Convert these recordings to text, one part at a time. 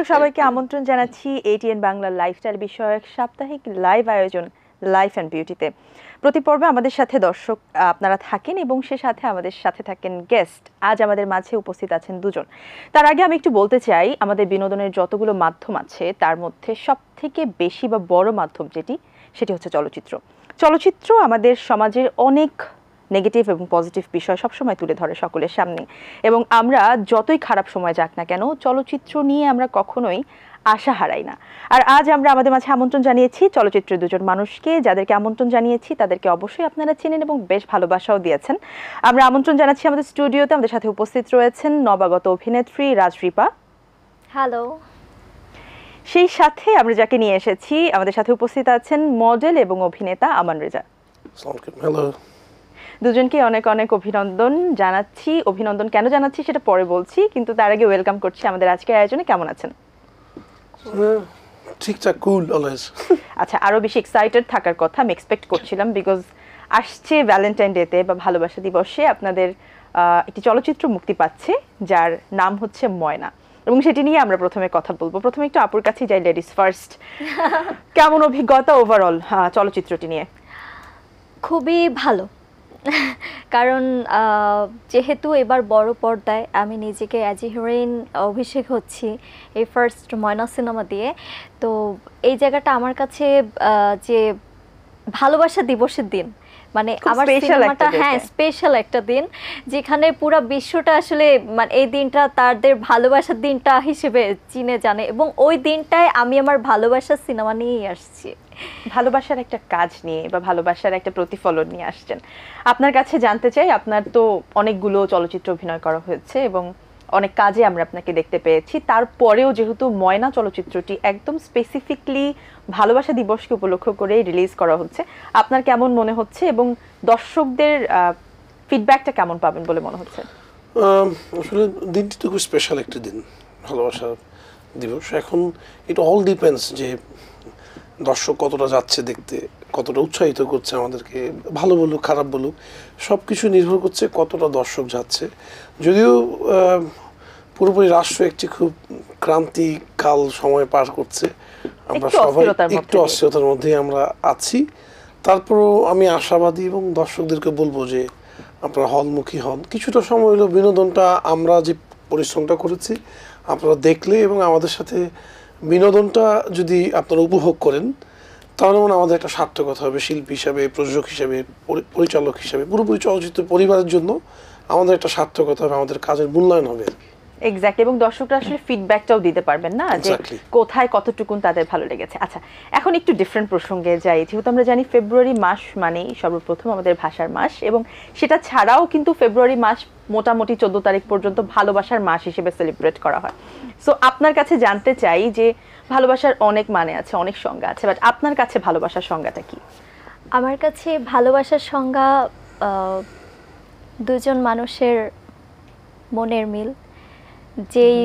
দর্শক সবাইকে আমন্ত্রণ জানাচ্ছি এটিএন বাংলা লাইফস্টাইল বিষয়ক সাপ্তাহিক লাইভ আয়োজন লাইফ অ্যান্ড বিউটিতে। প্রতি পর্বে আমাদের সাথে দর্শক আপনারা থাকেন এবং সে সাথে আমাদের সাথে থাকেন গেস্ট। আজ আমাদের মাঝে উপস্থিত আছেন দুজন। তার আগে আমি একটু বলতে চাই, আমাদের বিনোদনের যতগুলো মাধ্যম আছে তার মধ্যে সবথেকে বেশি বা বড় মাধ্যম সেটি হচ্ছে চলচ্চিত্র। চলচ্চিত্র আমাদের সমাজের অনেক নেগেটিভ এবং পজিটিভ বিষয় সবসময় তুলে ধরে সকলের সামনে, এবং আমরা যতই খারাপ সময় যাক না কেন চলচ্চিত্র নিয়ে আমরা কখনোই আশা হারাই না। আর আজ আমরা আমাদের মাঝে আমন্ত্রণ জানিয়েছি চলচ্চিত্রের দুজন মানুষকে। যাদেরকে আমন্ত্রণ জানিয়েছি তাদেরকে অবশ্যই আপনারা চেনেন এবং বেশ ভালোবাসাও দিয়েছেন। আমরা আমন্ত্রণ জানাচ্ছি আমাদের স্টুডিওতে। আমাদের সাথে উপস্থিত রয়েছেন নবাগত অভিনেত্রী রাজরিপা। হ্যালো। সেই সাথে আমরা যাকে নিয়ে এসেছি, আমাদের সাথে উপস্থিত আছেন মডেল এবং অভিনেতা আমান রেজা। হ্যালো। দুজনকে অনেক অনেক অভিনন্দন জানাচ্ছি। অভিনন্দন কেন জানাচ্ছি সেটা পরে বলছি, কিন্তু তার আগে ওয়েলকাম করছি আমাদের আজকের আয়োজনে। কেমন আছেন? ঠিকঠাক, কুল অলওয়েজ। আচ্ছা, আরো বেশি এক্সাইটেড থাকার কথা আমি এক্সপেক্ট করছিলাম, বিকজ আসছে ভ্যালেন্টাইন ডেতে বা ভালোবাসা দিবসে আপনাদের একটি চলচ্চিত্র মুক্তি পাচ্ছে যার নাম হচ্ছে ময়না, এবং সেটি নিয়ে আমরা প্রথমে কথা বলবো। প্রথমে একটু আপুর কাছে যাই, লেডিস ফার্স্ট। কেমন অভিজ্ঞতা ওভারঅল চলচ্চিত্রটি নিয়ে? খুবই ভালো, কারণ যেহেতু এবার বড় পর্দায় আমি নিজেকে অ্যাজ এ হিরোইন অভিষেক হচ্ছি এই ফার্স্ট ময়না সিনেমা দিয়ে, তো এই জায়গাটা আমার কাছে যে ভালোবাসা দিবসের দিন, মানে আমার সিনেমাটা স্পেশাল একটা দিন, যেখানে পুরো বিশ্বটা আসলে মানে এই দিনটা তাদের ভালোবাসার দিনটা হিসেবে চিনে জানে, এবং ওই দিনটায় আমি আমার ভালোবাসার সিনেমা নিয়েই আসছি। ভালোবাসার একটা কাজ নিয়ে বা ভালোবাসার একটা প্রতিফলন নিয়ে আসছেন। আপনার কাছে জানতে চাই, আপনার তো অনেকগুলো চলচ্চিত্র অভিনয় করা হয়েছে এবং অনেক কাজে আমরা আপনাকে দেখতে পেয়েছি, তারপরেও যেহেতু ময়না চলচ্চিত্রটি একদম স্পেসিফিকলি ভালোবাসা দিবসকে উপলক্ষ করে রিলিজ করা হচ্ছে, আপনার কেমন মনে হচ্ছে এবং দর্শকদের ফিডব্যাকটা কেমন পাবেন বলে মনে হচ্ছে? আসলে দিনটি তো খুব স্পেশাল একটা দিন, ভালোবাসা দিবস। এখন ইট অল ডিপেন্ডস যে দর্শক কতটা যাচ্ছে দেখতে, কতটা উৎসাহিত করছে আমাদেরকে, ভালো বলুক খারাপ বলুক, সব কিছু নির্ভর করছে কতটা দর্শক যাচ্ছে। যদিও পুরোপুরি রাষ্ট্র একটি খুব ক্রান্তিকাল সময় পার করছে, আমরা সবাই একটু অস্থিরতার মধ্যেই আমরা আছি, তারপরও আমি আশাবাদী এবং দর্শকদেরকে বলবো যে আপনারা হলমুখী হন। কিছুটা সময় হলো বিনোদনটা আমরা যে পরিশ্রমটা করেছি আপনারা দেখলে এবং আমাদের সাথে বিনোদনটা যদি আপনারা উপভোগ করেন, তাহলে মনে আমাদের একটা সার্থকতা হবে শিল্পী হিসাবে, প্রযোজক হিসাবে, পরিচালক হিসাবে, পুরোপুরি চলচ্চিত্র পরিবারের জন্য আমাদের একটা সার্থকতা হবে, আমাদের কাজের মূল্যায়ন হবে। এক্স্যাক্টলি, এবং দর্শকরা আসলে ফিডব্যাকটাও দিতে পারবেন না যে কোথায় কতটুকুন তাদের ভালো লেগেছে। আচ্ছা, এখন একটু ডিফারেন্ট প্রসঙ্গে যাই। যেহেতু আমরা জানি ফেব্রুয়ারি মাস মানেই সর্বপ্রথম আমাদের ভাষার মাস, এবং সেটা ছাড়াও কিন্তু ফেব্রুয়ারি মাস মোটামুটি 14 তারিখ পর্যন্ত ভালোবাসার মাস হিসেবে সেলিব্রেট করা হয়। সো আপনার কাছে জানতে চাই যে ভালোবাসার অনেক মানে আছে, অনেক সংজ্ঞা আছে, বাট আপনার কাছে ভালোবাসার সংজ্ঞাটা কি? আমার কাছে ভালোবাসার সংজ্ঞা দুজন মানুষের মনের মিল, যেই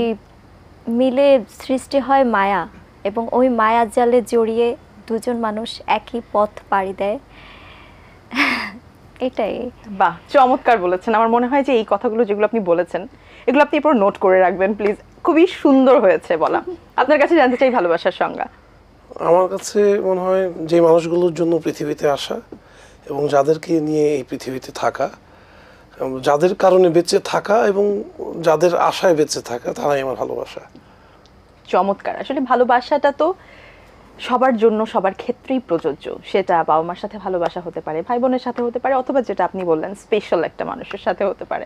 মিলে সৃষ্টি হয় মায়া, এবং ওই মায়ার জালে জড়িয়ে দুজন মানুষ একই পথ পাড়ি দেয়। এটাই। বাহ, চমৎকার বলেছেন। আমার মনে হয় যে এই কথাগুলো যেগুলো আপনি বলেছেন এগুলো আপনি পুরো নোট করে রাখবেন প্লিজ, খুবই সুন্দর হয়েছে বলা। আপনার কাছে জানতে চাই ভালোবাসার সংজ্ঞা। আমার কাছে মনে হয় যে মানুষগুলোর জন্য পৃথিবীতে আসা এবং যাদেরকে নিয়ে এই পৃথিবীতে থাকা, যাদের কারণে বেঁচে থাকা এবং যাদের আশায় বেঁচে থাকা, তারাই আমার ভালোবাসা। চমৎকার। আসলে ভালোবাসাটা তো সবার জন্য সবার ক্ষেত্রেই প্রযোজ্য। সেটা বাবা মার সাথে ভালোবাসা হতে পারে, ভাই বোনের সাথে হতে পারে, অথবা যেটা আপনি বললেন স্পেশাল একটা মানুষের সাথে হতে পারে।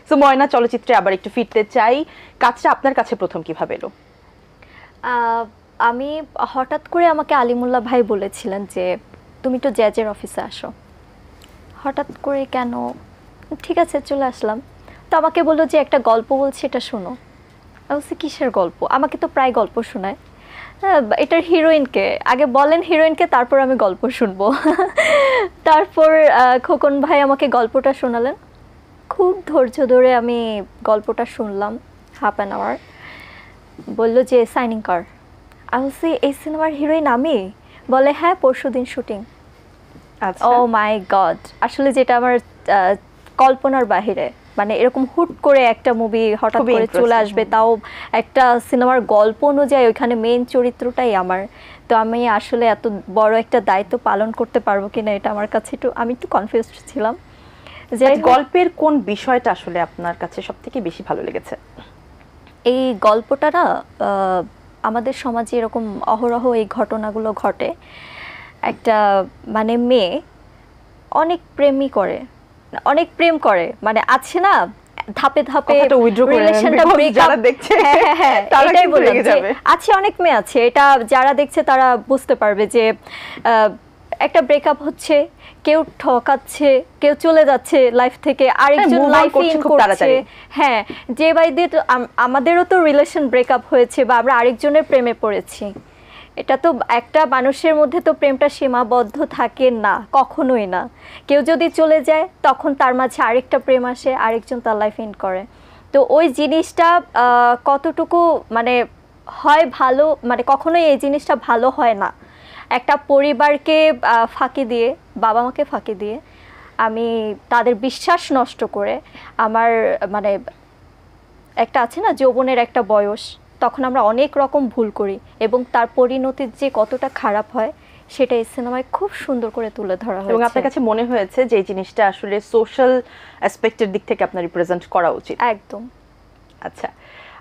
সো ময়না চলচ্চিত্রে আবার একটু ফিরতে চাই, কাজটা আপনার কাছে প্রথম কিভাবে এলো? আমি হঠাৎ করে আমাকে আলিমুল্লাহ ভাই বলেছিলেন যে তুমি তো জ্যাজের অফিসে আসো। হঠাৎ করে কেন, ঠিক আছে চলে আসলাম। তো আমাকে বললো যে একটা গল্প বলছি, এটা শোনো। আমি বলছি কিসের গল্প? আমাকে তো প্রায় গল্প শোনায়। এটার হিরোইনকে আগে বলেন, হিরোইনকে, তারপর আমি গল্প শুনবো। তারপর খোকন ভাই আমাকে গল্পটা শোনালেন, খুব ধৈর্য ধরে আমি গল্পটা শুনলাম, হাফ অ্যান আওয়ার। বললো যে সাইনিং কর। আমি বলছি এই সিনেমার হিরোইন আমি? বলে হ্যাঁ, পরশুদিন শুটিং। ও মাই গড, আসলে যেটা আমার কল্পনার বাহিরে। মানে এরকম হুট করে একটা মুভি হঠাৎ খুবই করে চলে interesting, আসবে, তাও একটা সিনেমার গল্প অনুযায়ী ওইখানে মেইন চরিত্রটাই আমার। তো আমি আসলে এত বড় একটা দায়িত্ব পালন করতে পারবো কিনা এটা আমার কাছে আমি একটু কনফিউজড ছিলাম। যাই হোক, গল্পের কোন বিষয়টা আসলে আপনার কাছে সবথেকে বেশি ভালো লেগেছে? এই গল্পটা না আমাদের সমাজে এরকম অহরহ এই ঘটনাগুলো ঘটে। একটা মানে মেয়ে অনেক অনেক প্রেম করে, মানে আছে না ধাপে ধাপে কথাটা withdraw করে নেন, রিলেশনটা because ব্রেক যারা দেখছে তারা এটাই কিন্তু বললাম রেগে যে যাবে। আছে, অনেক মেয়ে আছে, এটা যারা দেখছে তারা বুঝতে পারবে যে একটা ব্রেকআপ হচ্ছে, কেউ ঠকাচ্ছে, কেউ চলে যাচ্ছে লাইফ থেকে, আরেকজন move on লাইফে করছে ইন খুব করছে। তাড়াতাড়ি। হ্যাঁ, ডে বাই ডে আমাদেরও তো রিলেশন ব্রেকআপ হয়েছে বা আমরা আরেকজনের প্রেমে পড়েছি। এটা তো একটা মানুষের মধ্যে তো প্রেমটা সীমাবদ্ধ থাকে না, কখনোই না। কেউ যদি চলে যায় তখন তার মাঝে আরেকটা প্রেম আসে, আরেকজন তার লাইফ ইন করে। তো ওই জিনিসটা কতটুকু মানে হয় ভালো, মানে কখনোই এই জিনিসটা ভালো হয় না। একটা পরিবারকে ফাঁকি দিয়ে, বাবা মাকে ফাঁকি দিয়ে, আমি তাদের বিশ্বাস নষ্ট করে আমার মানে একটা আছে না যৌবনের একটা বয়স, তখন আমরা অনেক রকম ভুল করি এবং তার পরিণতি যে কতটা খারাপ হয় সেটা এই সিনেমায় খুব সুন্দর করে তুলে ধরা হয়েছে। এবং আপনার কাছে মনে হয়েছে যে এই জিনিসটা আসলে সোশ্যাল অ্যাসপেক্টের দিক থেকে আপনার রিপ্রেজেন্ট করা উচিত? একদম। আচ্ছা,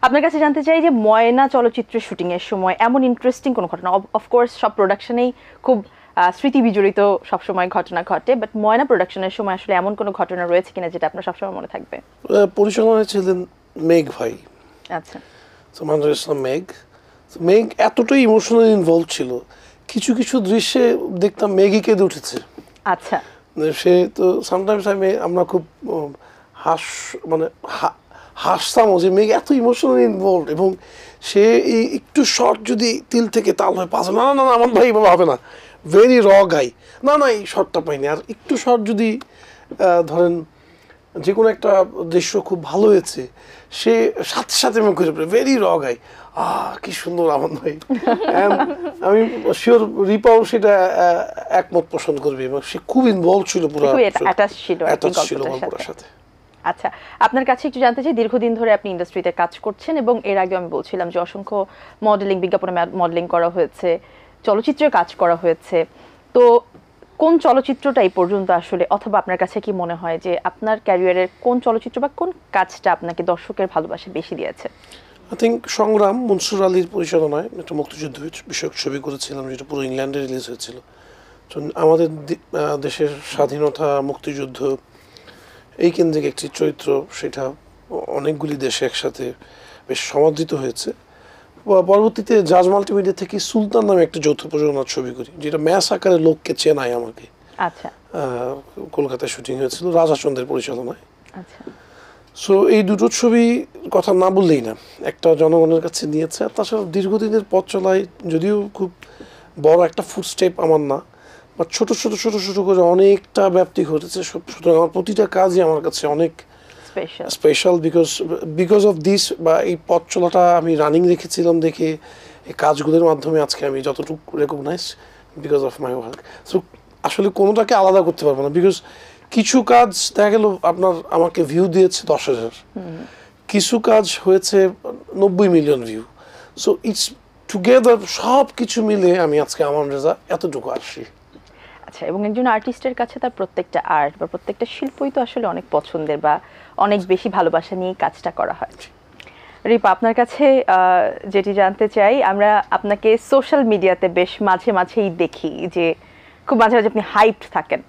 আপনার কাছে জানতে চাই যে ময়না চলচ্চিত্রের শুটিং এর সময় এমন ইন্টারেস্টিং কোনো ঘটনা, অফকোর্স সব প্রোডাকশনেই খুব স্মৃতি বিজড়িত সবসময় ঘটনা ঘটে, বাট ময়না প্রোডাকশনের সময় আসলে এমন কোনো ঘটনা রয়েছে কিনা যেটা আপনার সবসময় মনে থাকবে? পরিচালনায় ছিলেন মেঘ ভাই, আচ্ছা, মানজুর ইসলাম মেঘ। মেঘ এতটাই ইমোশনালি ইনভলভ ছিল, কিছু কিছু দৃশ্যে দেখতাম মেঘই কেঁদে উঠেছে। আচ্ছা, সে তো সামটাইমস আমরা খুব হাসতামও যে মেঘ এত ইমোশনালি ইনভলভ, এবং সে এই একটু শর্ট যদি তিল থেকে তাল হয়ে পাস, না না না আমার ভাই বাবা হবে না, ভেরি র গাই, না না এই শর্টটা পাইনি। আর একটু শর্ট যদি ধরেন যে কোনো একটা দৃশ্য খুব ভালো হয়েছে, সে সাথে সাথে মুখ করে পড়ে ভেরি র গাই, কি সুন্দর আমার ভাই। আমি শিওর রিপাও সেটা একমত পোষণ করবে, এবং সে খুব ইনভলভ ছিল, পুরো অ্যাটাচ ছিল গল্পটার সাথে। আচ্ছা, আপনার কাছে একটু জানতে চাই, দীর্ঘদিন ধরে আপনি ইন্ডাস্ট্রিতে কাজ করছেন এবং এর আগে আমি বলছিলাম যে অসংখ্য মডেলিং, বিজ্ঞাপনে মডেলিং করা হয়েছে, চলচ্চিত্রে কাজ করা হয়েছে। তো কোন চলচ্চিত্রটা এই পর্যন্ত আসলে, অথবা আপনার কাছে কি মনে হয় যে আপনার ক্যারিয়ারের কোন চলচ্চিত্র বা কোন কাজটা আপনাকে দর্শকের ভালোবাসা বেশি দিয়েছে? আই থিঙ্ক সংগ্রাম, মনসুর আলীর পরিচালনায় একটা মুক্তিযুদ্ধ বিষয়ক ছবি করেছিলাম, যেটা পুরো ইংল্যান্ডে রিলিজ হয়েছিল। তো আমাদের দেশের স্বাধীনতা, মুক্তিযুদ্ধ, এই কেন্দ্রিক একটি চরিত্র, সেটা অনেকগুলি দেশে একসাথে বেশ সমাদৃত হয়েছে। পরবর্তীতে জাজ মাল্টিমিডিয়া থেকে সুলতান নামে একটা যৌথ প্রযোজনার ছবি করি, যেটা ম্যাস আকারে লোককে চেনায় আমাকে। আচ্ছা, কলকাতায় শুটিং হয়েছিল রাজা চন্দ্রের পরিচালনায়। আচ্ছা, সো এই দুটো ছবি কথা না বললেই না, একটা জনগণের কাছে নিয়েছে, আর তাছাড়া দীর্ঘদিনের পথ চলায় যদিও খুব বড় একটা ফুটস্টেপ আমার না, বা ছোট ছোট ছোট ছোট করে অনেকটা ব্যাপ্তি ঘটেছে। সুতরাং আমার প্রতিটা কাজই আমার কাছে অনেক স্পেশাল, বিকজ অফ দিস, বা এই পথ চলাটা আমি রানিং রেখেছিলাম দেখে এই কাজগুলোর মাধ্যমে আজকে আমি যতটুকু recognise because of my work. So আসলে কোনোটাকে আলাদা করতে পারবো না, বিকজ কিছু কাজ দেখা গেল আমাকে ভিউ দিয়েছে 10,000, কিছু কাজ হয়েছে 90 million view. So it's together, সব কিছু মিলে আমি আজকে আমার রেজা এতটুকু আসছি। আচ্ছা, এবং একজন আর্টিস্টের কাছে তার প্রত্যেকটা আর্ট বা প্রত্যেকটা শিল্পই তো আসলে অনেক পছন্দের বা অনেক বেশি ভালোবাসা নিয়ে কাজটা করা হয়। রিপা, আপনার কাছে যেটি জানতে চাই, আমরা আপনাকে সোশ্যাল মিডিয়াতে বেশ মাঝে মাঝেই দেখি যে খুব মাঝে মাঝে আপনি হাইপড থাকেন।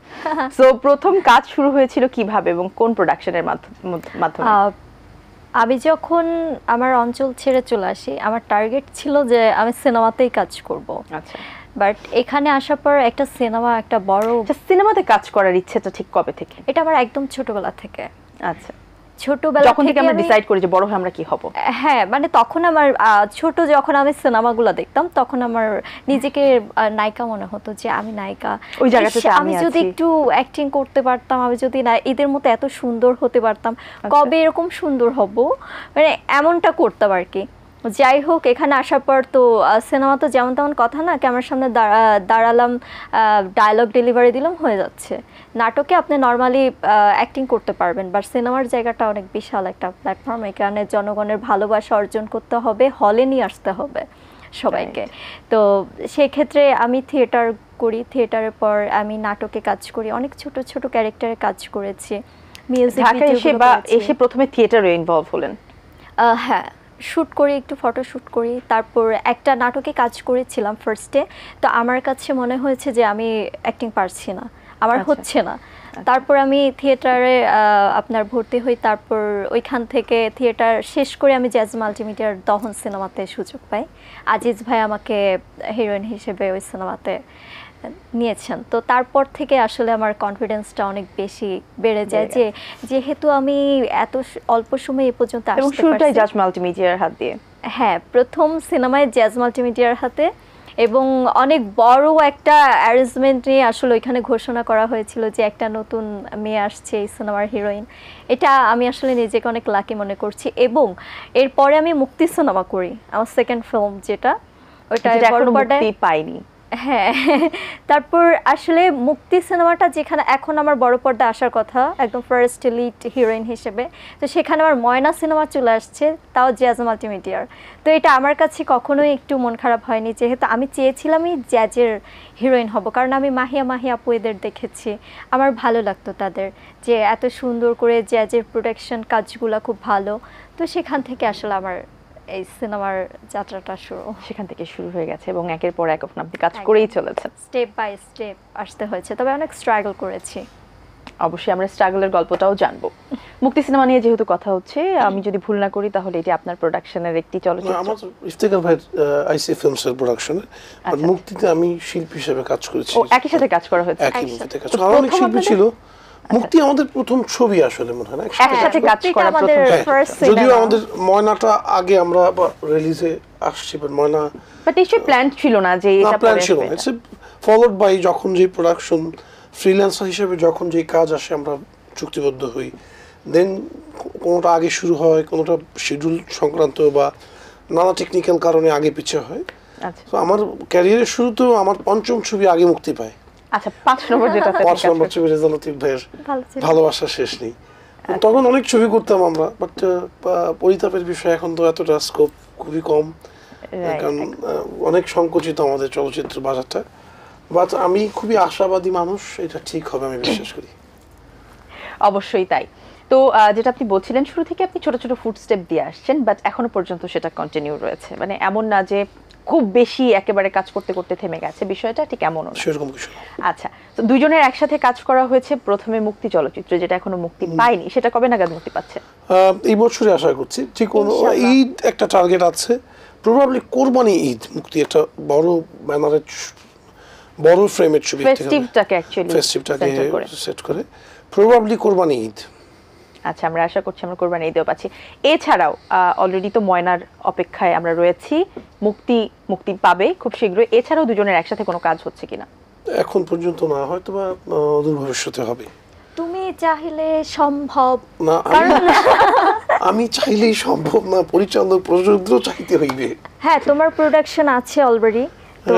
সো প্রথম কাজ শুরু হয়েছিল কিভাবে এবং কোন প্রোডাকশনের মাধ্যমে? আমি যখন আমার অঞ্চল ছেড়ে চলে আসি, আমার টার্গেট ছিল যে আমি সিনেমাতেই কাজ করব। আচ্ছা, বাট এখানে আসার পর একটা সিনেমা, একটা বড় সিনেমাতে কাজ করার ইচ্ছেটা ঠিক কবে থেকে? এটা আমার একদম ছোটবেলা থেকে। আচ্ছা, ছোটবেলা যখন থেকে আমরা ডিসাইড করি যে বড় হয়ে আমরা কি হব? হ্যাঁ, মানে তখন আমার যখন আমি সিনেমাগুলো দেখতাম তখন আমার নিজেকে নায়িকা মনে হতো, যে আমি নায়িকা, ওই জায়গাটাতে আমি যদি একটু অ্যাক্টিং করতে পারতাম, আমি যদি না এদের মতো এত সুন্দর হতে পারতাম, কবে এরকম সুন্দর হব, মানে এমনটা করতাম আর কি। যাই হোক, এখানে আসার পর তো সিনেমা তো যেমন তেমন কথা না, ক্যামেরার সামনে দাঁড়ালাম, ডায়লগ ডেলিভারি দিলাম, হয়ে যাচ্ছে। নাটকে আপনি নর্মালি অ্যাক্টিং করতে পারবেন, বাট সিনেমার জায়গাটা অনেক বিশাল একটা প্ল্যাটফর্ম। এখানে জনগণের ভালোবাসা অর্জন করতে হবে, হলে নিয়ে আসতে হবে সবাইকে। তো সেই ক্ষেত্রে আমি থিয়েটার করি, থিয়েটারের পর আমি নাটকে কাজ করি, অনেক ছোট ছোট ক্যারেক্টারে কাজ করেছি, মিউজিক ঢাকায় এসে বা এসে প্রথমে থিয়েটারে ইনভলভ হলেন? হ্যাঁ, শ্যুট করি, একটু ফটো শ্যুট করি, তারপর একটা নাটকে কাজ করেছিলাম ফার্স্টে। তো আমার কাছে মনে হয়েছে যে আমি অ্যাক্টিং পারছি না, আমার হচ্ছে না। তারপর আমি থিয়েটারে আপনার ভর্তি হই, তারপর ওইখান থেকে থিয়েটার শেষ করে আমি জ্যাজ মাল্টিমিডিয়ার দহন সিনেমাতে সুযোগ পাই। আজিজ ভাই আমাকে হিরোইন হিসেবে ওই সিনেমাতে নিয়েছেন। তো তারপর থেকে আসলে আমার কনফিডেন্সটা অনেক বেশি বেড়ে যায়, যে যেহেতু আমি এত অল্প সময় এ পর্যন্ত আসতে এবং পারছি। শুরুটাই জাজ মাল্টিমিডিয়ার হাত দিয়ে। হ্যাঁ, প্রথম সিনেমায় জ্যাজ মাল্টিমিডিয়ার হাতে, এবং অনেক বড় একটা অ্যারেঞ্জমেন্ট নিয়ে আসলে ওইখানে ঘোষণা করা হয়েছিল যে একটা নতুন মেয়ে আসছে এই সিনেমার হিরোইন। এটা আমি আসলে নিজেকে অনেক লাকি মনে করছি। এবং এরপরে আমি মুক্তি সিনেমা করি, আমার সেকেন্ড ফিল্ম, যেটা ওইটা বড় পর্দায় মুক্তি পাইনি। হ্যাঁ, তারপর আসলে মুক্তি সিনেমাটা যেখানে এখন আমার বড় পর্দা আসার কথা একদম ফার্স্ট লিড হিরোইন হিসেবে, তো সেখানে আমার ময়না সিনেমা চলে আসছে, তাও জ্যাজ মাল্টিমিডিয়ার। তো এটা আমার কাছে কখনোই একটু মন খারাপ হয়নি, যেহেতু আমি চেয়েছিলামই জ্যাজের হিরোইন হব, কারণ আমি মাহিয়া আপু এদের দেখেছি, আমার ভালো লাগতো তাদের, যে এত সুন্দর করে জ্যাজের প্রোডাকশন কাজগুলো খুব ভালো। তো সেখান থেকে আসলে আমার এই সিনেমার যাত্রাটা শুরু, সেখান থেকে শুরু হয়ে গেছে এবং একের পর এক আপনি কাজ করেই চলেছেন। স্টেপ বাই স্টেপ আসতে হয়েছে, তবে অনেক স্ট্রাগল করেছি। অবশ্যই আমরা স্ট্রাগলের গল্পটাও জানবো। মুক্তি সিনেমা নিয়ে যেহেতু কথা হচ্ছে, আমি যদি ভুল না করি তাহলে এটি আপনার প্রোডাকশনের একটি চলচ্চিত্র। আমার ইফতেখার ভাই আইসি ফিল্মসের প্রোডাকশনে, আর মুক্তিতে আমি শিল্পী হিসেবে কাজ করেছি। ও, একই সাথে কাজ করা হয়েছে? একই মুক্তিতে কাজ করা, অনেক শিল্পী ছিল। মুক্তি আমাদের প্রথম ছবি আসলে মনে হয় না একসাথে কাজ করা প্রথম। যদিও আমাদের ময়নাটা আগে আমরা রিলিজে আসছি, বাট ময়না বাট নিশ্চয়ই প্ল্যান ছিল না যে এটা প্ল্যান পরে ছিল না। আসবে। ইটস ফলোড বাই যখন যে প্রোডাকশন ফ্রিল্যান্সার হিসেবে যখন যে কাজ আসে আমরা চুক্তিবদ্ধ হই, দেন কোনোটা আগে শুরু হয়, কোনোটা শিডিউল সংক্রান্ত বা নানা টেকনিক্যাল কারণে আগে পিছিয়ে হয়। আচ্ছা তো আমার ক্যারিয়ারের শুরুতেও আমার পঞ্চম ছবি আগে মুক্তি পায়। আচ্ছা, 5 নম্বর যেটা 5 নম্বর ছবি রেজা লতিফ ভাইয়ের ভালো ছিল। ভালোবাসা শেষ নেই। তখন অনেক ছবি করতাম আমরা, বাট পরিতাপের বিষয় এখন তো এতটা স্কোপ খুবই কম, কারণ অনেক সংকুচিত আমাদের চলচ্চিত্র বাজারটা। বাট আমি খুবই আশাবাদী মানুষ, এটা ঠিক হবে আমি বিশ্বাস করি। অবশ্যই তাই। তো যেটা আপনি বলছিলেন, শুরু থেকে আপনি ছোট ছোট ফুট স্টেপ দিয়ে আসছেন, বাট এখনো পর্যন্ত সেটা কন্টিনিউ রয়েছে, মানে এমন না যে খুব বেশি একেবারে কাজ করতে করতে থেমে গেছে, বিষয়টা ঠিক এমনও না। সেরকম কিছু না। আচ্ছা, তো দুইজনের একসাথে কাজ করা হয়েছে প্রথমে মুক্তি চলচ্চিত্র, যেটা এখনো মুক্তি পায়নি, সেটা কবে নাগাদ মুক্তি পাচ্ছে? এই বছরই আশা করছি, যে কোনো ইনশাআল্লাহ। ঈদ একটা টার্গেট আছে, প্রবাবলি কোরবানি ঈদ মুক্তি একটা বড় ব্যানারের বড় ফ্রেমের ছবি, ফেস্টিভটাকে অ্যাকচুয়ালি ফেস্টিভটাকে সেট করে প্রবাবলি কোরবানি ঈদ। আচ্ছা, আমরা আশা করছি আমরা কোরবানি ঈদেও পাচ্ছি। এছাড়াও অলরেডি তো ময়নার অপেক্ষায় আমরা রয়েছি, মুক্তি পাবে খুব শীঘ্রই। এছাড়াও দুজনের একসাথে কোনো কাজ হচ্ছে কিনা? এখন পর্যন্ত না, হয়তো বা অদূর ভবিষ্যতে হবে। তুমি চাইলে সম্ভব না, আমি চাইলেই সম্ভব না, পরিচালক প্রযোজক চাইতে হইবে। হ্যাঁ, তোমার প্রোডাকশন আছে অলরেডি, তো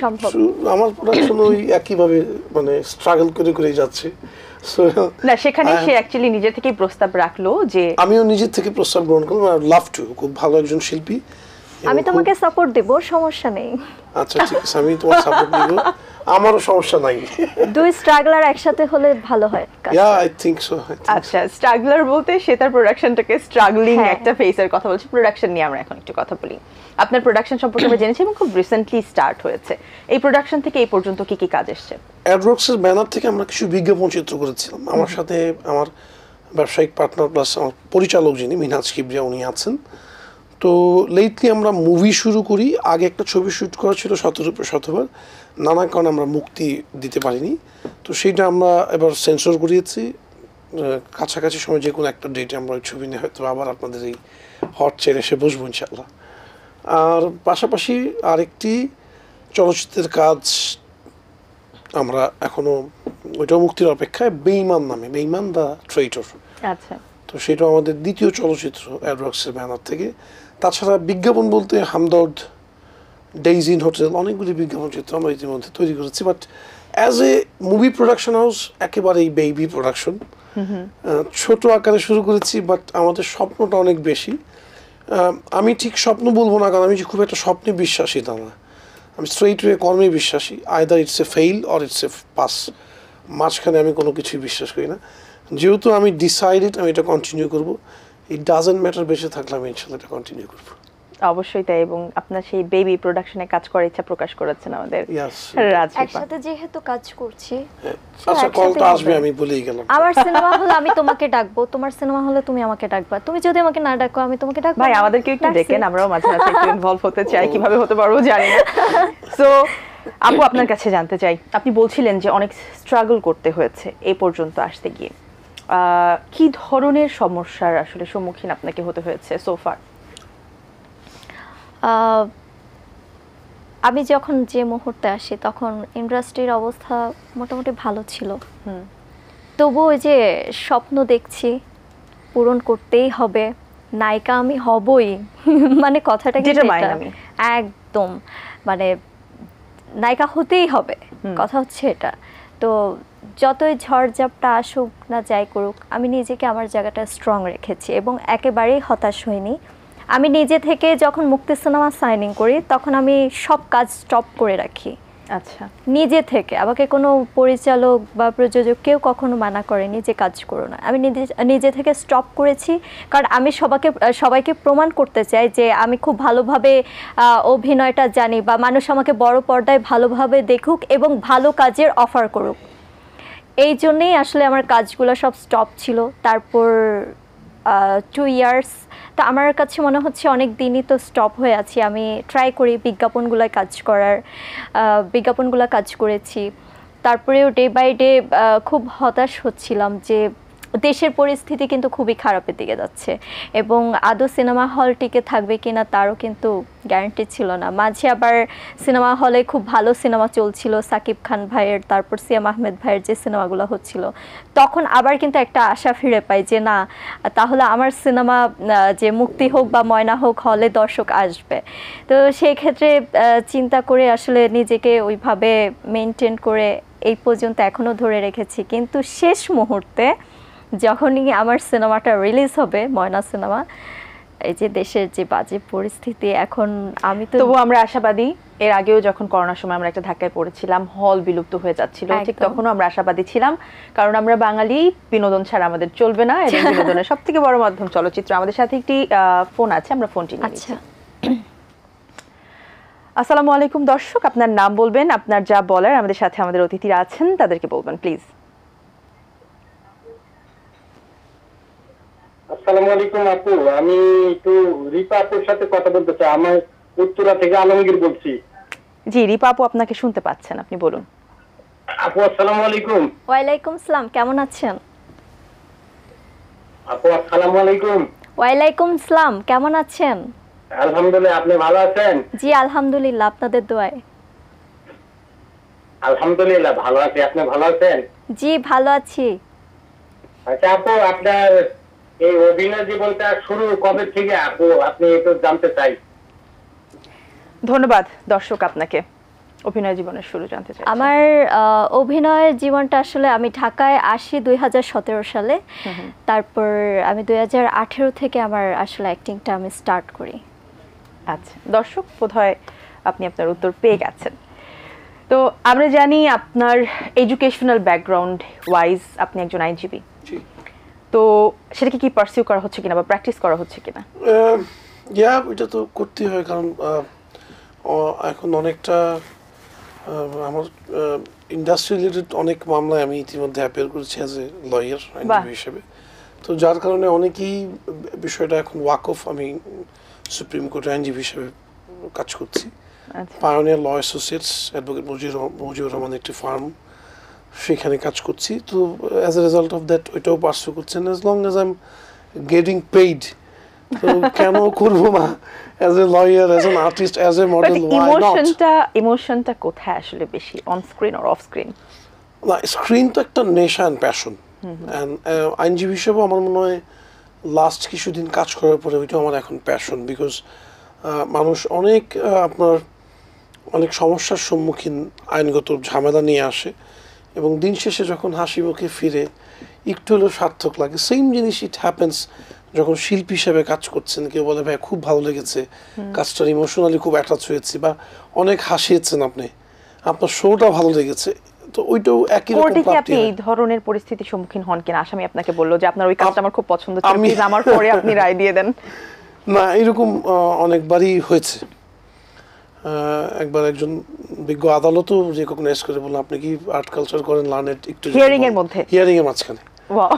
সম্ভব। আমার প্রোডাকশন ওই একইভাবে মানে স্ট্রাগল করে করে যাচ্ছে। না, সেখানে সে অ্যাকচুয়ালি নিজে থেকেই প্রস্তাব রাখলো যে আমিও নিজে থেকে প্রস্তাব গ্রহণ করলাম, আই লাভ টু, খুব ভালো একজন শিল্পী। আমি তোমাকে সাপোর্ট দেব, সমস্যা নেই। আচ্ছা ঠিক আছে, আমি তোমার সাপোর্ট দিব, আমারও সমস্যা নাই। দুই স্ট্রাগলার একসাথে হলে ভালো হয় কাজটা। Yeah I think so. আচ্ছা, স্ট্রাগলার বলতে সে তার প্রোডাকশনটাকে স্ট্রাগলিং হ্যাঁ। একটা ফেসের কথা বলছে। প্রোডাকশন নিয়ে আমরা এখন একটু কথা বলি। আপনার প্রোডাকশন সম্পর্কে আমরা জেনেছি এবং খুব রিসেন্টলি স্টার্ট হয়েছে। এই প্রোডাকশন থেকে এই পর্যন্ত কি কি কাজ এসেছে? অ্যাডরক্সের ব্যানার থেকে আমরা কিছু বিজ্ঞাপন চিত্র করেছিলাম। আমার সাথে আমার ব্যবসায়িক পার্টনার প্লাস আমার পরিচালক যিনি মিনহাজ কিবরিয়া, উনি আছেন। তো লেটলি আমরা মুভি শুরু করি। আগে একটা ছবি শ্যুট করা ছিল 17 নানা কারণে আমরা মুক্তি দিতে পারিনি। তো সেইটা আমরা এবার সেন্সর করিয়েছি, কাছাকাছি সময় যে কোনো একটা ডেটে আমরা ওই ছবি নিয়ে হয়তো আবার আপনাদের এই হট চেয়ারে এসে বসবো ইনশাআল্লাহ। আর পাশাপাশি আরেকটি চলচ্চিত্রের কাজ আমরা এখনো ওইটাও মুক্তির অপেক্ষায়, বেঈমান নামে, বেঈমান দ্য ট্রেইটর। আচ্ছা, তো সেটা আমাদের দ্বিতীয় চলচ্চিত্র অ্যাডরক্সের ব্যানার থেকে। তাছাড়া বিজ্ঞাপন বলতে হামদর্দ, ডেইজিন হোটেল, অনেকগুলি বিজ্ঞাপন চিত্র আমরা ইতিমধ্যে তৈরি করেছি। But as a movie production house একেবারেই বেবি প্রোডাকশন, ছোট আকারে শুরু করেছি, বাট আমাদের স্বপ্নটা অনেক বেশি। আমি ঠিক স্বপ্ন বলবো না, কারণ আমি যে খুব একটা স্বপ্নে বিশ্বাসী তা না, আমি স্ট্রেইট ওয়ে কর্মে বিশ্বাসী। Either it's a fail or it's A pass, মাঝখানে আমি কোনো কিছুই বিশ্বাস করি না। যেহেতু আমি ডিসাইডেড আমি এটা কন্টিনিউ করবো, ইট ডাজন্ট ম্যাটার বেঁচে থাকলে আমি ইনশাল্লাহ এটা কন্টিনিউ করবো। অবশ্যই তাই, এবং আপনার সেই বেবি প্রোডাকশনে কাজ করার ইচ্ছা প্রকাশ করেছেন আমাদের Yes. রাজীব। একসাথে যেহেতু কাজ করছি, আচ্ছা, কল তো একসাথেই আসবে, হবে। আমি বলেই গেলাম। আমার সিনেমা হলে আমি তোমাকে ডাকবো, তোমার সিনেমা হলে তুমি আমাকে ডাকবা, তুমি যদি আমাকে না ডাকো আমি তোমাকে ডাকবো ভাই না। আমাদেরকে একটু That's দেখেন, it. আমরাও মাঝে মাঝে একটু ইনভলভ হতে চাই, কিভাবে হতে পারবো জানি না। সো আপু, আপনার কাছে জানতে চাই, আপনি বলছিলেন যে অনেক স্ট্রাগল করতে হয়েছে এই পর্যন্ত আসতে গিয়ে, কি ধরনের সমস্যার আসলে সম্মুখীন আপনাকে হতে হয়েছে সোফার? আমি যখন যে মুহূর্তে আসি তখন ইন্ডাস্ট্রির অবস্থা মোটামুটি ভালো ছিল, তবু ওই যে স্বপ্ন দেখছি পূরণ করতেই হবে, নায়িকা আমি হবই। মানে কথাটা কিন্তু Determined এটা। আমি। একদম, মানে নায়িকা হতেই হবে, কথা হচ্ছে এটা। তো যতই ঝড়ঝাপটা আসুক না যাই করুক, আমি নিজেকে আমার জায়গাটা স্ট্রং রেখেছি এবং একেবারেই হতাশ হইনি। আমি নিজে থেকে যখন মুক্তি সিনেমা সাইনিং করি তখন আমি সব কাজ স্টপ করে রাখি আচ্ছা, নিজে থেকে। আমাকে কোনো পরিচালক বা প্রযোজক কেউ কখনো মানা করেনি যে কাজ করো না, আমি নিজে থেকে স্টপ করেছি। কারণ আমি সবাইকে প্রমাণ করতে চাই যে আমি খুব ভালোভাবে অভিনয়টা জানি, বা মানুষ আমাকে বড় পর্দায় ভালোভাবে দেখুক এবং ভালো কাজের অফার করুক। এই জন্যেই আসলে আমার কাজগুলো সব স্টপ ছিল। তারপর 2 ইয়ার্স, তো আমার কাছে মনে হচ্ছে অনেক দিনই তো স্টপ হয়ে আছি। আমি ট্রাই করি বিজ্ঞাপনগুলো কাজ করেছি। তারপরেও ডে বাই ডে খুব হতাশ হচ্ছিলাম যে দেশের পরিস্থিতি কিন্তু খুবই খারাপের দিকে যাচ্ছে, এবং আদৌ সিনেমা হল টিকে থাকবে কিনা তারও কিন্তু গ্যারান্টি ছিল না। মাঝে আবার সিনেমা হলে খুব ভালো সিনেমা চলছিল সাকিব খান ভাইয়ের, তারপর সিয়াম আহমেদ ভাইয়ের যে সিনেমাগুলো হচ্ছিল, তখন আবার কিন্তু একটা আশা ফিরে পাই যে না, তাহলে আমার সিনেমা যে মুক্তি হোক বা ময়না হোক, হলে দর্শক আসবে। তো সেই ক্ষেত্রে চিন্তা করে আসলে নিজেকে ওইভাবে মেনটেন করে এই পর্যন্ত এখনও ধরে রেখেছি। কিন্তু শেষ মুহূর্তে যখনই আমার সিনেমাটা রিলিজ হবে, ময়না সিনেমা, এই যে দেশের যে বাজে পরিস্থিতি এখন, আমি তো তবু আমরা আশাবাদী। এর আগেও যখন করোনার সময় আমরা একটা ধাক্কায় পড়েছিলাম, হল বিলুপ্ত হয়ে যাচ্ছিল, ঠিক একদম। তখনও আমরা আশাবাদী ছিলাম, কারণ আমরা বাঙালি, বিনোদন ছাড়া আমাদের চলবে না, এবং বিনোদনের সব থেকে বড় মাধ্যম চলচ্চিত্র। আমাদের সাথে একটি ফোন আছে, আমরা ফোনটি নিয়ে নিচ্ছি। আচ্ছা, আসসালামু আলাইকুম দর্শক, আপনার নাম বলবেন, আপনার যা বলার। আমাদের সাথে আমাদের অতিথিরা আছেন, তাদেরকে বলবেন প্লিজ। আসসালামু আলাইকুম আপু, আমি একটু রিপা আপুর সাথে কথা বলতে চাই। আমি উত্তরা থেকে আলমগীর বলছি। জি, রিপা আপু আপনাকে শুনতে পাচ্ছেন, আপনি বলুন। আপু আসসালামু আলাইকুম। ওয়ালাইকুম সালাম, কেমন আছেন? আপু আসসালামু আলাইকুম। ওয়ালাইকুম সালাম, কেমন আছেন? আলহামদুলিল্লাহ, আপনি ভালো আছেন? জি আলহামদুলিল্লাহ, আপনাদের দোয়ায়। আলহামদুলিল্লাহ ভালো আছি, আপনি ভালো আছেন? জি ভালো আছি। আচ্ছা আপু, আপনার এই অভিনয় জীবনটা শুরু কবে থেকে আপু, আপনি একটু জানতে চাই। ধন্যবাদ দর্শক, আপনাকে অভিনয় জীবনের শুরু জানতে চাই। আমার অভিনয়ের জীবনটা আসলে, আমি ঢাকায় আসি 2017 সালে। তারপর আমি 2018 থেকে আমার আসলে অ্যাক্টিংটা আমি স্টার্ট করি। আচ্ছা দর্শক, বোধহয় আপনি আপনার উত্তর পেয়ে গেছেন। তো আমরা জানি আপনার এডুকেশনাল ব্যাকগ্রাউন্ড ওয়াইজ আপনি একজন আইনজীবী, তো সেটাকে কি পারসিউ করা হচ্ছে কিনা বা প্র্যাকটিস করা হচ্ছে কিনা? এটা তো করতেই হয়, কারণ এখন অনেকটা আমার ইন্ডাস্ট্রি রিলেটেড অনেক মামলায় আমি ইতিমধ্যে অ্যাপিয়ার করেছি অ্যাজ এ লয়ার, আইনজীবী হিসেবে। তো যার কারণে অনেকেই বিষয়টা এখন ওয়াকফ, আমি সুপ্রিম কোর্টের আইনজীবী হিসেবে কাজ করছি। Pioneer law associates, advocate Mojiur Rahman একটি ফার্ম, সেখানে কাজ করছি। তো as a result of that ওইটাও পার্সু করছেন, as long as I am getting paid, তো কেন করবো না as a lawyer, as an artist, as a model, ইমোশনটা কোথায় আসলে বেশি, on screen or off screen? না, স্ক্রিন তো একটা নেশা অ্যান্ড প্যাশন, অ্যান্ড আইনজীবী হিসেবেও আমার মনে হয় লাস্ট কিছুদিন কাজ করার পরে ওইটা আমার এখন প্যাশন। বিকজ মানুষ অনেক সমস্যার সম্মুখীন, আইনগত ঝামেলা নিয়ে আসে, এবং দিন শেষে যখন হাসি মুখে ফিরে একটু হলেও সার্থক লাগে। সেম জিনিস ইট হ্যাপেন্স যখন শিল্পী হিসেবে কাজ করছেন, কেউ বলে ভাই খুব ভালো লেগেছে, কাজটার ইমোশনালি খুব অ্যাটাচ হয়েছি, বা অনেক হাসিয়েছেন আপনি, আপনার শোটা ভালো লেগেছে, তো ওইটাও একই রকম কোর্টে কি প্রাপ্তি আপনি হয়। এই ধরনের পরিস্থিতির সম্মুখীন হন কিনা? আসামি আপনাকে বললো যে আপনার ওই কাজটা আমার খুব পছন্দ ছিল, আমি- প্লিজ আমার পরে আপনি রায় দিয়ে দেন। না, এরকম অনেকবারই হয়েছে। একবার একজন বিজ্ঞ আদালতও রেকগনাইজ করে বললেন আপনি কি আর্ট কালচার করেন, লার্নেড একটু Hearing এর মধ্যে? হিয়ারিং এর মাঝখানে। Wow.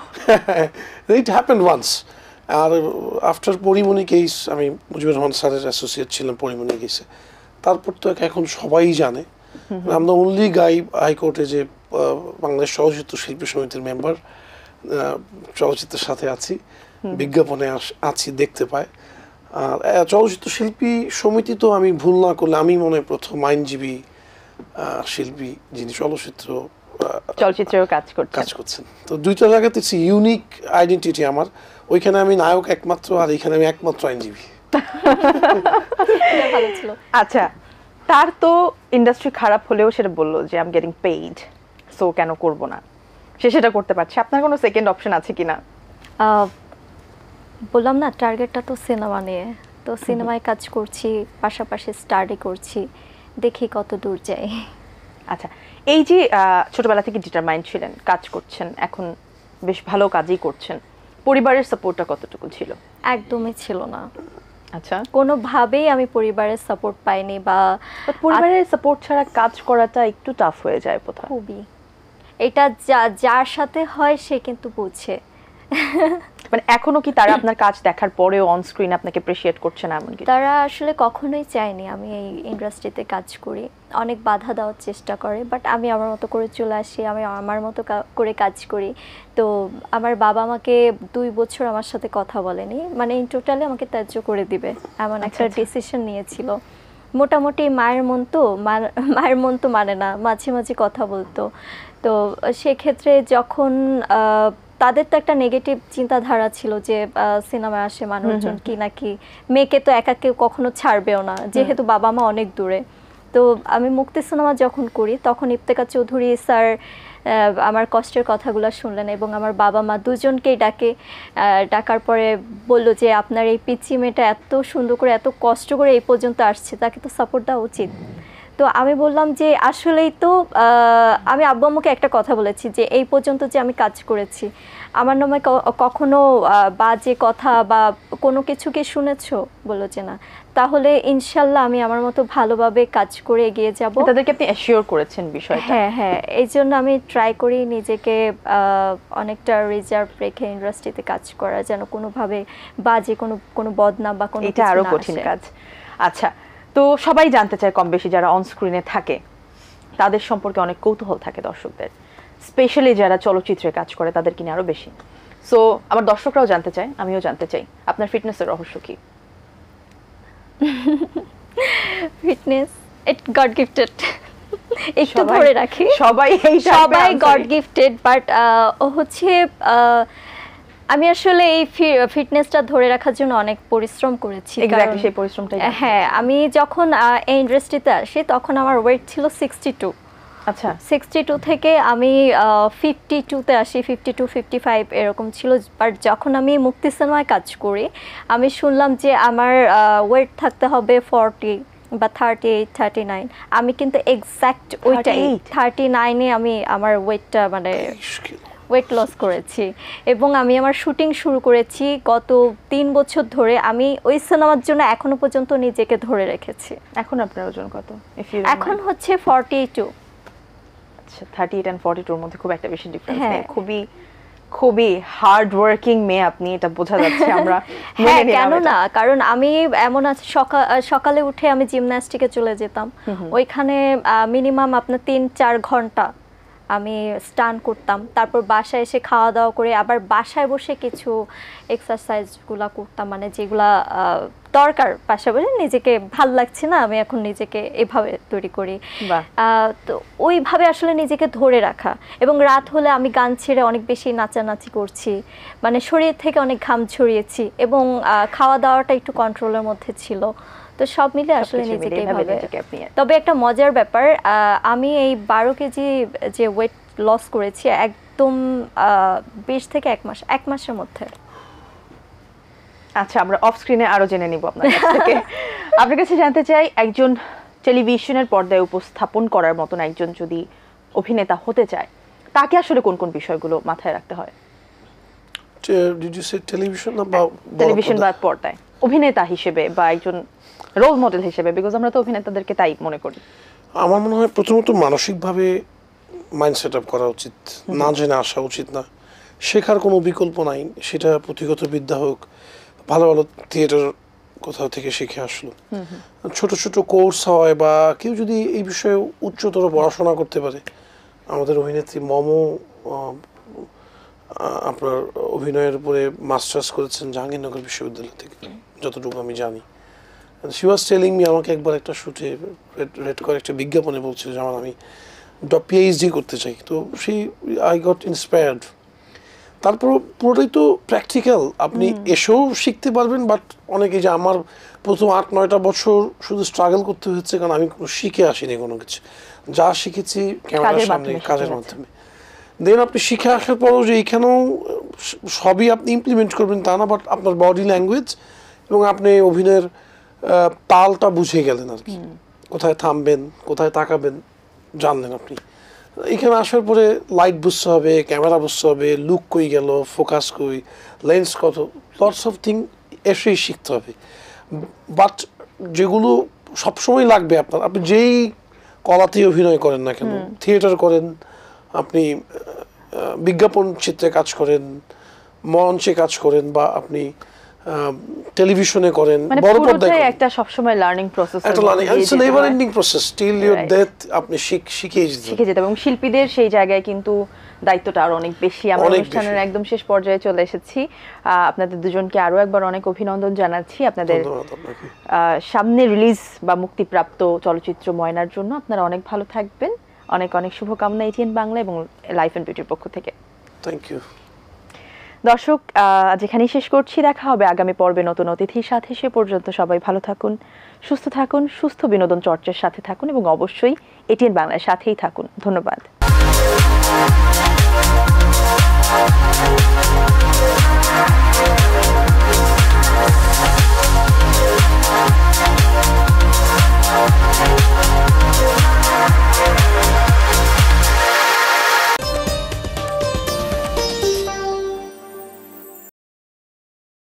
It happened once. আর আফটার পরিমণি কেস, আমি মুজিবুর রহমান স্যারের অ্যাসোসিয়েট ছিলাম পরিমণি কেসে, তারপর তো এখন সবাই জানে আমরা অনলি গাই হাইকোর্টে যে বাংলাদেশ চলচ্চিত্র শিল্পী সমিতির মেম্বার, চলচ্চিত্রের সাথে আছি, বিজ্ঞাপনে আছি, দেখতে পায়। আর চলচ্চিত্র শিল্পী সমিতি তো আমি ভুল না করলে আমি মনে হয় প্রথম আইনজীবী শিল্পী যিনি চলচ্চিত্রেও কাজ করছেন। তো দুইটা জায়গাতে ইউনিক আইডেন্টিটি আমার। ওইখানে আমি নায়ক একমাত্র, আর এইখানে আমি একমাত্র আইনজীবী। ভালো ছিল। আচ্ছা, তার তো ইন্ডাস্ট্রি খারাপ হলেও সেটা বললো যে I am getting paid, so কেন করব না, সে সেটা করতে পারছে। আপনার কোনো সেকেন্ড অপশন আছে কিনা? বললাম না, টার্গেটটা তো সিনেমা নিয়ে, তো সিনেমায় কাজ করছি, পাশাপাশি স্টাডি করছি, দেখি কত দূর যাই। আচ্ছা, এই যে ছোটবেলা থেকে ডিটারমাইন্ড ছিলেন, কাজ করছেন, এখন বেশ ভালো কাজই করছেন, পরিবারের সাপোর্টটা কতটুকু ছিল? একদমই ছিল না, আচ্ছা, কোনোভাবেই আমি পরিবারের সাপোর্ট পাইনি, বা পরিবারের সাপোর্ট ছাড়া কাজ করাটা একটু টাফ হয়ে যায় বোধহয়। খুবই, এটা যার সাথে হয় সে কিন্তু বুঝে। মানে এখনো কি তারা আপনার কাজ দেখার পরেও অন স্ক্রিন আপনাকে অ্যাপ্রিশিয়েট করছে না এমন কিছু? তারা আসলে কখনোই চায়নি আমি এই ইন্ডাস্ট্রিতে কাজ করি, অনেক বাধা দেওয়ার চেষ্টা করে, বাট আমি আমার মতো করে চলে আসি, আমি আমার মতো করে কাজ করি। তো আমার বাবা আমাকে 2 বছর আমার সাথে কথা বলেনি, মানে ইন টোটালি আমাকে ত্যায্য করে দিবে এমন একটা ডিসিশন নিয়েছিল। মোটামুটি মায়ের মন তো মানে না, মাঝে মাঝে কথা বলতো। তো সেক্ষেত্রে যখন তাদের তো একটা নেগেটিভ চিন্তাধারা ছিল যে সিনেমায় আসে মানুষজন কি নাকি মেয়েকে তো একা কেউ কখনো ছাড়বেও না, যেহেতু বাবা মা অনেক দূরে। তো আমি মুক্তি সিনেমা যখন করি তখন ইফতেখার চৌধুরী স্যার আমার কষ্টের কথাগুলো শুনলেন এবং আমার বাবা মা দুজনকেই ডাকার পরে বললো যে আপনার এই পিচ্চি মেয়েটা এত সুন্দর করে এত কষ্ট করে এই পর্যন্ত আসছে, তাকে তো সাপোর্ট দেওয়া উচিত। তো আমি বললাম যে আসলেই তো আমি আব্বু আম্মুকে একটা কথা বলেছি যে এই পর্যন্ত যে আমি কাজ করেছি, আমার নামে কখনো বাজে কথা বা কোনো কিছু কি শুনেছো? বললো যে না। তাহলে ইনশাল্লাহ আমি আমার মতো ভালোভাবে কাজ করে এগিয়ে যাব। তাদেরকে আপনি অ্যাসিওর করেছেন বিষয়টা? হ্যাঁ হ্যাঁ, এই জন্য আমি ট্রাই করি নিজেকে অনেকটা রিজার্ভ রেখে ইন্ডাস্ট্রিতে কাজ করা, যেন কোনোভাবে বাজে কোনো বদনাম বা কোনো এটা আরো কঠিন কাজ। আচ্ছা, তো সবাই জানতে চায় কম বেশি যারা অন স্ক্রিনে থাকে তাদের সম্পর্কে অনেক কৌতূহল থাকে দর্শকদের, স্পেশালি যারা চলচ্চিত্রে কাজ করে তাদের কিনে আরো বেশি। সো আমার দর্শকরাও জানতে চায়, আমিও জানতে চাই আপনার ফিটনেসের রহস্য কি? ফিটনেস ইট গড গিফটেড, একটু ধরে রাখি, সবাই গড গিফটেড, বাট হচ্ছে আমি আসলে এই ফিটনেসটা ধরে রাখার জন্য অনেক পরিশ্রম করেছি। এক্স্যাক্টলি, সেই পরিশ্রমটাই। হ্যাঁ, আমি যখন এই ইন্ডাস্ট্রিতে আসি তখন আমার ওয়েট ছিল 62। আচ্ছা, 62 থেকে আমি 52-তে আসি, 52-55 এরকম ছিল। বাট যখন আমি মুক্তি সিনেমায় কাজ করি আমি শুনলাম যে আমার ওয়েট থাকতে হবে 40 বা 38-39। আমি কিন্তু এক্স্যাক্ট ওইটাই 39-এ আমি আমার ওয়েটটা মানে ওয়েট লস করেছি এবং আমি আমার শুটিং শুরু করেছি গত 3 বছর ধরে। আমি ওই সিনেমার জন্য এখনো পর্যন্ত নিজেকে ধরে রেখেছি। এখন আপনার ওজন কত? এখন হচ্ছে 42। আচ্ছা, 38 and 42 এর মধ্যে খুব একটা বেশি ডিফারেন্স নেই। খুবই হার্ড ওয়ার্কিং মেয়ে আপনি, এটা বোঝা যাচ্ছে আমরা। হ্যাঁ, কেন না, কারণ আমি এমন আছে সকালে উঠে আমি জিমন্যাস্টিকে চলে যেতাম, ওইখানে মিনিমাম আপনার 3-4 ঘন্টা আমি স্টান করতাম, তারপর বাসায় এসে খাওয়া দাওয়া করে আবার বাসায় বসে কিছু এক্সারসাইজগুলো করতাম, মানে যেগুলা দরকার, পাশাপাশি নিজেকে ভাল লাগছে না আমি এখন নিজেকে এভাবে তৈরি করি। তো ওইভাবে আসলে নিজেকে ধরে রাখা, এবং রাত হলে আমি গান ছেড়ে অনেক বেশি নাচানাচি করছি, মানে শরীর থেকে অনেক ঘাম ছড়িয়েছি এবং খাওয়া দাওয়াটা একটু কন্ট্রোলের মধ্যে ছিল। তো সব মিলে আসলে নিজেকে এইভাবে। তবে একটা মজার ব্যাপার, আমি এই 12 কেজি যে ওয়েট লস করেছি একদম 20 থেকে 1 মাসের মধ্যে। আচ্ছা, আমরা অফ স্ক্রিনে আরো জেনে নিব আপনার কাছ থেকে। আপনার কাছে জানতে চাই, একজন টেলিভিশনের পর্দায় উপস্থাপন করার মতন একজন যদি অভিনেতা হতে চায়, তাকে আসলে কোন কোন বিষয়গুলো মাথায় রাখতে হয়? ডিড ইউ সে টেলিভিশন বা টেলিভিশন বা পর্দায় অভিনেতা হিসেবে বা একজন রোল মডেল হিসেবে, বিকজ আমরা তো অভিনেতাদেরকে তাই মনে করি। আমার মনে হয় প্রথমত মানসিকভাবে মাইন্ড সেট আপ করা উচিত, না জেনে আসা উচিত না। শেখার কোনো বিকল্প নাই, সেটা পুঁথিগত বিদ্যা হোক, ভালো ভালো থিয়েটার কোথাও থেকে শিখে আসলো, ছোট ছোট কোর্স হয়, বা কেউ যদি এই বিষয়ে উচ্চতর পড়াশোনা করতে পারে। আমাদের অভিনেত্রী মমো আপনার অভিনয়ের উপরে মাস্টার্স করেছেন জাহাঙ্গীরনগর বিশ্ববিদ্যালয় থেকে, যতটুকু আমি জানি। শি ওয়াজ টেলিং মি, আমাকে একবার একটা শুটে রেড করে একটা বিজ্ঞাপনে বলছিল যে আমি পিএইচডি করতে চাই। তো সেই আই গট ইন্সপায়ার্ড। তারপর পুরোটাই তো প্র্যাকটিক্যাল, আপনি এসেও শিখতে পারবেন, বাট অনেকে যে আমার প্রথম 8-9টা বছর শুধু স্ট্রাগল করতে হচ্ছে, কারণ আমি শিখে আসিনি কোনো কিছু, যা শিখেছি ক্যামেরার সামনে কাজের মাধ্যমে। দেন আপনি শিখে আসার পরও যে এইখানেও সবই আপনি ইমপ্লিমেন্ট করবেন তা না, বাট আপনার বডি ল্যাঙ্গুয়েজ এবং আপনি অভিনয়ের তালটা বুঝে গেলেন আর কি, কোথায় থামবেন, কোথায় তাকাবেন জানলেন আপনি। এখানে আসার পরে লাইট বুঝতে হবে, ক্যামেরা বুঝতে হবে, লুক কই গেল, ফোকাস কই, লেন্স কত, লটস অফ থিং এসেই শিখতে হবে। বাট যেগুলো সবসময় লাগবে আপনার, আপনি যেই কলাতেই অভিনয় করেন না কেন, থিয়েটার করেন, আপনি বিজ্ঞাপন চিত্রে কাজ করেন, মঞ্চে কাজ করেন, বা আপনি টেলিভিশনে করেন, বড় পর্দায় করেন, একটা সবসময় লার্নিং প্রসেস, একটা learning, it's a never ending process till your death. আপনি শিখে যেতে এবং শিল্পীদের সেই জায়গায় কিন্তু দায়িত্বটা আরো অনেক বেশি। আমরা অনুষ্ঠানের একদম শেষ পর্যায়ে চলে এসেছি। আপনাদের দুজনকে আরো একবার অনেক অভিনন্দন জানাচ্ছি আপনাদের সামনে রিলিজ বা মুক্তিপ্রাপ্ত চলচ্চিত্র ময়নার জন্য। আপনারা অনেক ভালো থাকবেন, অনেক অনেক শুভকামনা এটিএন বাংলা এবং লাইফ অ্যান্ড বিউটির পক্ষ থেকে। Thank you. দর্শক, যেখানেই শেষ করছি, দেখা হবে আগামী পর্বে নতুন অতিথির সাথে। সে পর্যন্ত সবাই ভালো থাকুন, সুস্থ থাকুন, সুস্থ বিনোদন চর্চার সাথে থাকুন এবং অবশ্যই এটিএন বাংলার সাথেই থাকুন। ধন্যবাদ।